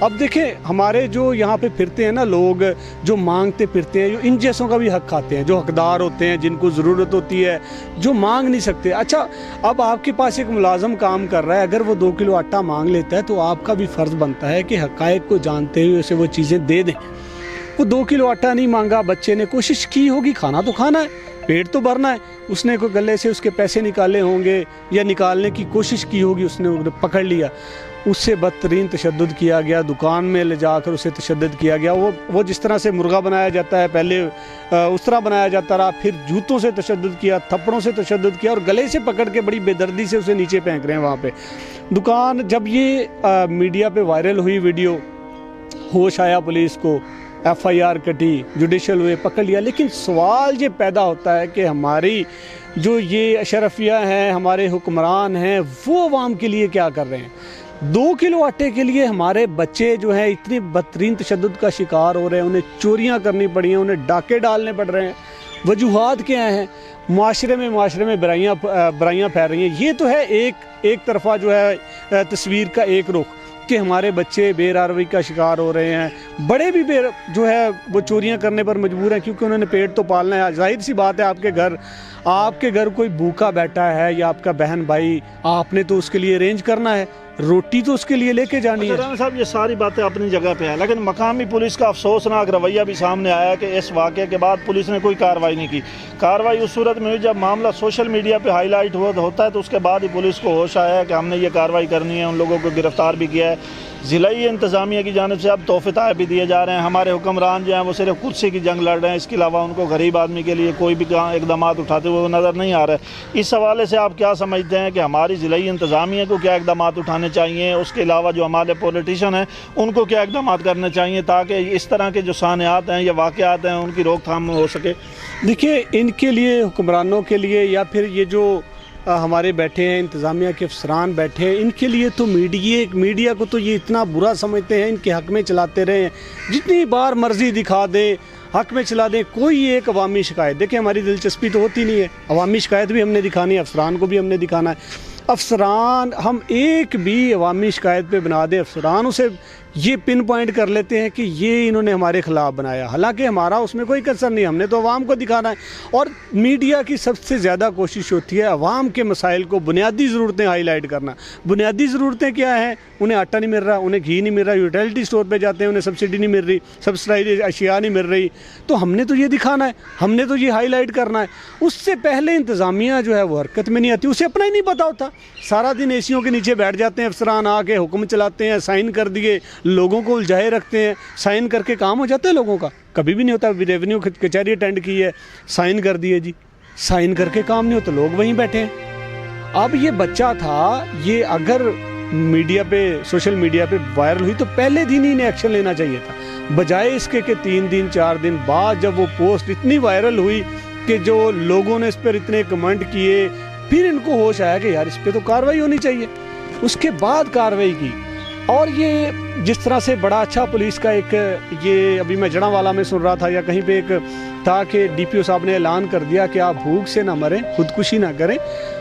اب دیکھیں ہمارے جو یہاں پہ پھرتے ہیں نا لوگ جو مانگتے پھرتے ہیں، جو ان جیسوں کا بھی حق کھاتے ہیں، جو حقدار ہوتے ہیں، جن کو ضرورت ہوتی ہے، جو مانگ نہیں سکتے. اچھا اب آپ کے پاس ایک ملازم کام کر رہا ہے، اگر وہ 2 کلو آٹا مانگ لیتا ہے تو آپ کا بھی فرض بنتا ہے کہ حقائق کو جانتے ہوئے اسے وہ چیزیں دے دیں. وہ 2 کلو آٹا نہیں مانگا، بچے نے کوشش کی ہوگی، کھانا تو کھانا ہے، پیٹ تو بھرنا ہے، اس نے کوئی گلے سے اس کے پیسے نکالے ہوں گے یا نکالنے کی کوشش کی ہوگی، اس نے پکڑ لیا، اس سے بدترین تشدد کیا گیا، دکان میں لے جا کر اسے تشدد کیا گیا. وہ جس طرح سے مرغا بنایا جاتا ہے پہلے اس طرح بنایا جاتا رہا، پھر جوتوں سے تشدد کیا، تھپڑوں سے تشدد کیا، اور گلے سے پکڑ کے بڑی بے دردی سے اسے نیچے پھینک رہے ہیں وہاں پہ. دکان جب یہ میڈیا پہ وائرل ہوئی ویڈیو، ہوش آیا پولیس کو، FIR کٹی، جوڈیشل ہوئے، پکڑ لیا. لیکن سوال یہ پیدا ہوتا ہے کہ ہماری جو یہ اشرفیہ ہیں، ہمارے حکمران ہیں، وہ عوام کے لیے کیا کر رہے ہیں؟ 2 کلو آٹے کے لیے ہمارے بچے جو ہیں اتنے بدترین تشدد کا شکار ہو رہے ہیں، انہیں چوریاں کرنی پڑی ہیں، انہیں ڈاکے ڈالنے پڑ رہے ہیں. وجوہات کیا ہیں؟ معاشرے میں برائیاں پھیل رہی ہیں. یہ تو ہے ایک طرفہ جو ہے تصویر کا ایک رخ کہ ہمارے بچے بے راروی کا شکار ہو رہے ہیں، بڑے بھی جو ہے وہ چوریاں کرنے پر مجبور ہیں کیونکہ انہوں نے پیٹ تو پالنا ہے. ظاہر سی بات ہے، آپ کے گھر کوئی بھوکا بیٹھا ہے یا آپ کا بہن بھائی، آپ نے تو اس کے لیے ارینج کرنا ہے، روٹی تو اس کے لیے لے کے جانی ہے. رانا صاحب یہ ساری باتیں اپنی جگہ پہ ہیں، لیکن مقامی پولیس کا افسوسناک رویہ بھی سامنے آیا کہ اس واقعے کے بعد پولیس نے کوئی کارروائی نہیں کی. کارروائی اس صورت میں ہوئی جب معاملہ سوشل میڈیا پہ ہائی لائٹ ہوتا ہے، تو اس کے بعد ہی پولیس کو ہوش آیا کہ ہم نے یہ کارروائی کرنی ہے، ان لوگوں کو گرفتار بھی کیا ہے. ضلعی انتظامیہ کی جانب سے اب تحفے بھی دیے جا رہے ہیں. ہمارے حکمران جو ہیں وہ صرف کرسی کی جنگ لڑ رہے ہیں، اس کے علاوہ ان کو غریب آدمی کے لیے کوئی بھی اقدامات اٹھاتے ہوئے نظر نہیں آ رہے. اس حوالے سے آپ کیا سمجھتے ہیں کہ ہماری ضلعی انتظامیہ کو کیا اقدامات اٹھانے چاہیے؟ اس کے علاوہ جو ہمارے پولیٹیشین ہیں ان کو کیا اقدامات کرنے چاہیے تاکہ اس طرح کے جو صانعات ہیں یا واقعات ہیں ان کی روک تھام ہو سکے؟ دیکھیے ان کے لیے، حکمرانوں کے لیے، یا پھر یہ جو ہمارے بیٹھے ہیں انتظامیہ کے افسران بیٹھے ہیں، ان کے لیے تو میڈیا کو تو یہ اتنا برا سمجھتے ہیں، ان کے حق میں چلاتے رہیں، جتنی بار مرضی دکھا دیں، حق میں چلا دیں. کوئی ایک عوامی شکایت، دیکھیں ہماری دلچسپی تو ہوتی نہیں ہے، عوامی شکایت بھی ہم نے دکھانی ہے، افسران کو بھی ہم نے دکھانا ہے. افسران ہم ایک بھی عوامی شکایت پہ بنا دیں، افسران اسے یہ پن پوائنٹ کر لیتے ہیں کہ یہ انہوں نے ہمارے خلاف بنایا، حالانکہ ہمارا اس میں کوئی کسر نہیں، ہم نے تو عوام کو دکھانا ہے. اور میڈیا کی سب سے زیادہ کوشش ہوتی ہے عوام کے مسائل کو، بنیادی ضرورتیں ہائی لائٹ کرنا. بنیادی ضرورتیں کیا ہیں؟ انہیں آٹا نہیں مل رہا، انہیں گھی نہیں مل رہا، یوٹیلٹی سٹور پہ جاتے ہیں انہیں سبسڈی نہیں مل رہی، سبسڈائز اشیاء نہیں مل رہی، تو ہم نے تو یہ دکھانا ہے، ہم نے تو یہ ہائی لائٹ کرنا ہے. اس سے پہلے انتظامیہ جو ہے وہ حرکت میں نہیں آتی، اسے اپنا ہی نہیں پتا ہوتا. سارا دن اے سیوں کے نیچے بیٹھ جاتے ہیں افسران، آ کے حکم چلاتے ہیں، سائن کر دیے، لوگوں کو الجھائے رکھتے ہیں، سائن کر کے کام ہو جاتا ہے لوگوں کا؟ کبھی بھی نہیں ہوتا. ریونیو کچہری اٹینڈ کی ہے، سائن کر دیے جی، سائن کر کے کام نہیں ہوتا، لوگ وہیں بیٹھے ہیں. اب یہ بچہ تھا، یہ اگر میڈیا پہ، سوشل میڈیا پہ وائرل ہوئی تو پہلے دن ہی انہیں ایکشن لینا چاہیے تھا، بجائے اس کے کہ 3 دن 4 دن بعد جب وہ پوسٹ اتنی وائرل ہوئی کہ جو لوگوں نے اس پر اتنے کمنٹ کیے، پھر ان کو ہوش آیا کہ یار اس پہ تو کارروائی ہونی چاہیے. اس کے بعد کارروائی کی. اور یہ جس طرح سے بڑا اچھا پولیس کا ایک، یہ ابھی میں جڑاں والا میں سن رہا تھا یا کہیں پہ ایک تھا کہ DPO صاحب نے اعلان کر دیا کہ آپ بھوک سے نہ مریں، خودکشی نہ کریں،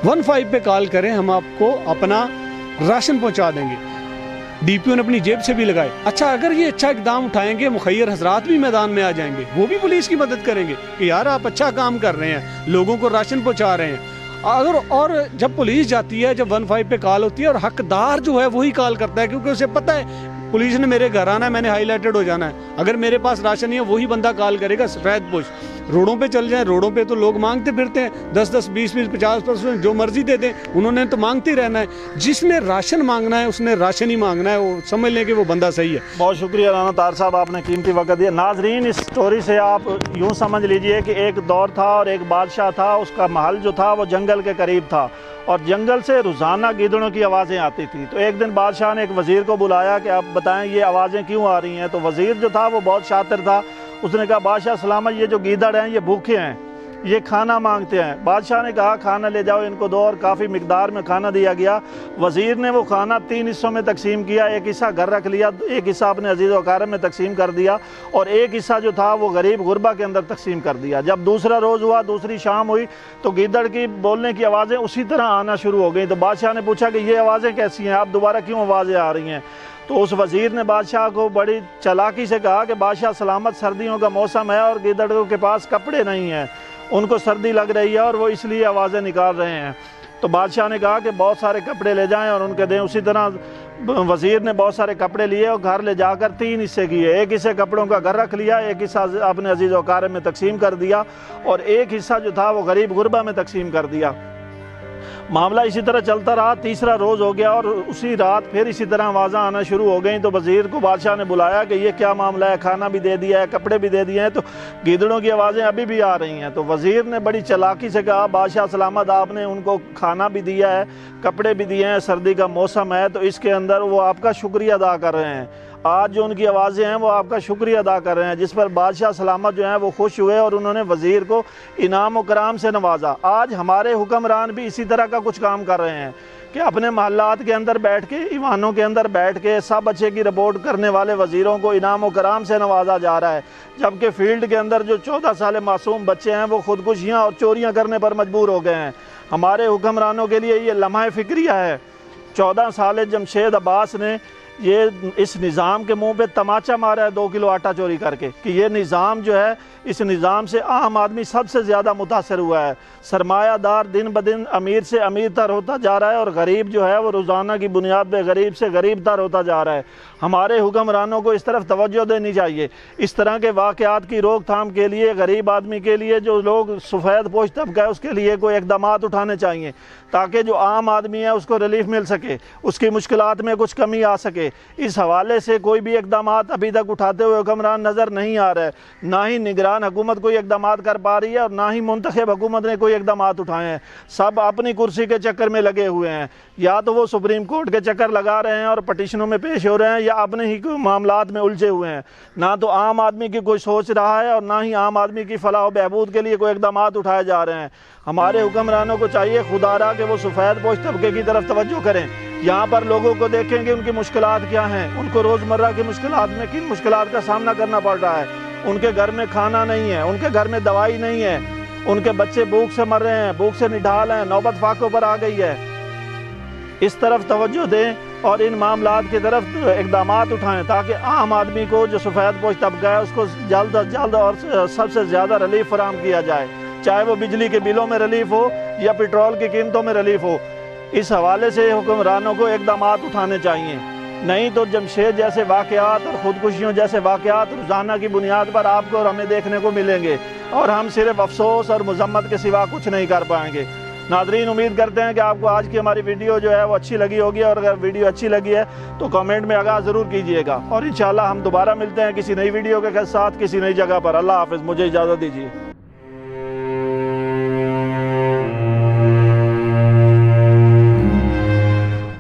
15 پہ کال کریں، ہم آپ کو اپنا راشن پہنچا دیں گے. DPO نے اپنی جیب سے بھی لگائے. اچھا اگر یہ اچھا اقدام اٹھائیں گے، مخیر حضرات بھی میدان میں آ جائیں گے، وہ بھی پولیس کی مدد کریں گے کہ یار آپ اچھا کام کر رہے ہیں، لوگوں کو راشن پہنچا رہے ہیں. اور جب پولیس جاتی ہے، جب 15 پہ کال ہوتی ہے، اور حقدار جو ہے وہی کال کرتا ہے کیونکہ اسے پتہ ہے پولیس نے میرے گھر آنا ہے، میں نے ہائی لائٹڈ ہو جانا ہے. اگر میرے پاس راشن نہیں ہے وہی بندہ کال کرے گا. سفید پوش روڈوں پہ چل جائیں، روڈوں پہ تو لوگ مانگتے پھرتے ہیں، 10-10 20-20 50% جو مرضی دے دیں، انہوں نے تو مانگتے ہی رہنا ہے. جس نے راشن مانگنا ہے اس نے راشن ہی مانگنا ہے، وہ سمجھ لیں کہ وہ بندہ صحیح ہے. بہت شکریہ رانا طاہر صاحب، آپ نے قیمتی وقت دیا. ناظرین اس سٹوری سے آپ یوں سمجھ لیجئے کہ ایک دور تھا اور ایک بادشاہ تھا، اس کا محل جو تھا وہ جنگل کے قریب تھا اور جنگل سے روزانہ گیدڑوں کی آوازیں آتی تھی. تو ایک دن بادشاہ نے ایک وزیر کو بلایا کہ آپ بتائیں یہ آوازیں کیوں آ رہی ہیں. تو وزیر جو تھا وہ بہت شاطر تھا، اس نے کہا بادشاہ سلامت، یہ جو گیدڑ ہیں یہ بھوکے ہیں، یہ کھانا مانگتے ہیں. بادشاہ نے کہا کھانا لے جاؤ ان کو دو، اور کافی مقدار میں کھانا دیا گیا. وزیر نے وہ کھانا 3 حصوں میں تقسیم کیا، ایک حصہ گھر رکھ لیا، ایک حصہ اپنے عزیز و اقارب میں تقسیم کر دیا، اور ایک حصہ جو تھا وہ غریب غربا کے اندر تقسیم کر دیا. جب دوسرا روز ہوا، دوسری شام ہوئی، تو گیدڑ کی بولنے کی آوازیں اسی طرح آنا شروع ہو گئیں. تو بادشاہ نے پوچھا کہ یہ آوازیں کیسی ہیں، آپ دوبارہ کیوں آوازیں آ رہی ہیں؟ تو اس وزیر نے بادشاہ کو بڑی چالاکی سے کہا کہ بادشاہ سلامت سردیوں کا موسم ہے اور گیدڑوں کے پاس کپڑے نہیں ہیں، ان کو سردی لگ رہی ہے اور وہ اس لیے آوازیں نکال رہے ہیں۔ تو بادشاہ نے کہا کہ بہت سارے کپڑے لے جائیں اور ان کے دیں۔ اسی طرح وزیر نے بہت سارے کپڑے لیے اور گھر لے جا کر 3 حصے کیے، ایک حصے کپڑوں کا گھر رکھ لیا، ایک حصہ اپنے عزیز و اقارب میں تقسیم کر دیا اور ایک حصہ جو تھا وہ غریب غربا میں تقسیم کر دیا۔ معاملہ اسی طرح چلتا رہا، تیسرا روز ہو گیا اور اسی رات پھر اسی طرح آوازیں آنا شروع ہو گئیں۔ تو وزیر کو بادشاہ نے بلایا کہ یہ کیا معاملہ ہے، کھانا بھی دے دیا ہے، کپڑے بھی دے دیے ہیں، تو گیدڑوں کی آوازیں ابھی بھی آ رہی ہیں۔ تو وزیر نے بڑی چالاکی سے کہا بادشاہ سلامت آپ نے ان کو کھانا بھی دیا ہے، کپڑے بھی دیے ہیں، سردی کا موسم ہے، تو اس کے اندر وہ آپ کا شکریہ ادا کر رہے ہیں، آج جو ان کی آوازیں ہیں وہ آپ کا شکریہ ادا کر رہے ہیں، جس پر بادشاہ سلامت جو ہیں وہ خوش ہوئے اور انہوں نے وزیر کو انعام و کرام سے نوازا۔ آج ہمارے حکمران بھی اسی طرح کا کچھ کام کر رہے ہیں کہ اپنے محلات کے اندر بیٹھ کے، ایوانوں کے اندر بیٹھ کے سب اچھے کی رپورٹ کرنے والے وزیروں کو انعام و کرام سے نوازا جا رہا ہے، جبکہ فیلڈ کے اندر جو 14 سال معصوم بچے ہیں وہ خودکشیاں اور چوریاں کرنے پر مجبور ہو گئے ہیں۔ ہمارے حکمرانوں کے لیے یہ لمحہ فکریہ ہے۔ 14 سال جمشید عباس نے یہ اس نظام کے منہ پہ تماچا مارا ہے 2 کلو آٹا چوری کر کے، کہ یہ نظام جو ہے، اس نظام سے عام آدمی سب سے زیادہ متاثر ہوا ہے۔ سرمایہ دار دن بدن امیر سے امیر تر ہوتا جا رہا ہے اور غریب جو ہے وہ روزانہ کی بنیاد پہ غریب سے غریب تر ہوتا جا رہا ہے۔ ہمارے حکمرانوں کو اس طرف توجہ دینی چاہیے۔ اس طرح کے واقعات کی روک تھام کے لیے غریب آدمی کے لیے، جو لوگ سفید پوش طبقہ ہے، اس کے لیے کوئی اقدامات اٹھانے چاہیے تاکہ جو عام آدمی ہے اس کو ریلیف مل سکے، اس کی مشکلات میں کچھ کمی آ سکے۔ اس حوالے سے کوئی بھی اقدامات ابھی تک اٹھاتے ہوئے حکمران نظر نہیں آ رہے، نہ ہی نگران حکومت کوئی اقدامات کر پا رہی ہے اور نہ ہی منتخب حکومت نے کوئی اقدامات اٹھائے ہیں۔ سب اپنی کرسی کے چکر میں لگے ہوئے ہیں، یا تو وہ سپریم کورٹ کے چکر لگا رہے ہیں اور پٹیشنوں میں پیش ہو رہے ہیں، یا اپنے ہی معاملات میں الجھے ہوئے ہیں۔ نہ تو عام آدمی کی کوئی سوچ رہا ہے اور نہ ہی عام آدمی کی فلاح و بہبود کے لیے کوئی اقدامات اٹھائے جا رہے ہیں۔ ہمارے حکمرانوں کو چاہیے خدا را کہ وہ سفید پوش طبقے کی طرف توجہ کریں، یہاں پر لوگوں کو دیکھیں کہ ان کی مشکلات کیا ہیں، ان کو روزمرہ کی مشکلات میں کن مشکلات کا سامنا کرنا پڑ رہا ہے۔ ان کے گھر میں کھانا نہیں ہے، ان کے گھر میں دوائی نہیں ہے، ان کے بچے بھوک سے مر رہے ہیں، بھوک سے نڈھال ہیں، نوبت فاقوں پر آ گئی ہے۔ اس طرف توجہ دیں اور ان معاملات کی طرف اقدامات اٹھائیں تاکہ عام آدمی کو، جو سفید پوش طبقہ ہے، اس کو جلد از جلد اور سب سے زیادہ ریلیف فراہم کیا جائے، چاہے وہ بجلی کے بلوں میں ریلیف ہو یا پیٹرول کی قیمتوں میں ریلیف ہو۔ اس حوالے سے حکمرانوں کو اقدامات اٹھانے چاہیے، نہیں تو جمشید جیسے واقعات اور خودکشیوں جیسے واقعات روزانہ کی بنیاد پر آپ کو اور ہمیں دیکھنے کو ملیں گے اور ہم صرف افسوس اور مذمت کے سوا کچھ نہیں کر پائیں گے۔ ناظرین، امید کرتے ہیں کہ آپ کو آج کی ہماری ویڈیو جو ہے وہ اچھی لگی ہوگی، اور اگر ویڈیو اچھی لگی ہے تو کامنٹ میں آگاہ ضرور کیجئے گا، اور انشاءاللہ ہم دوبارہ ملتے ہیں کسی نئی ویڈیو کے ساتھ کسی نئی جگہ پر۔ اللہ حافظ، مجھے اجازت دیجیے۔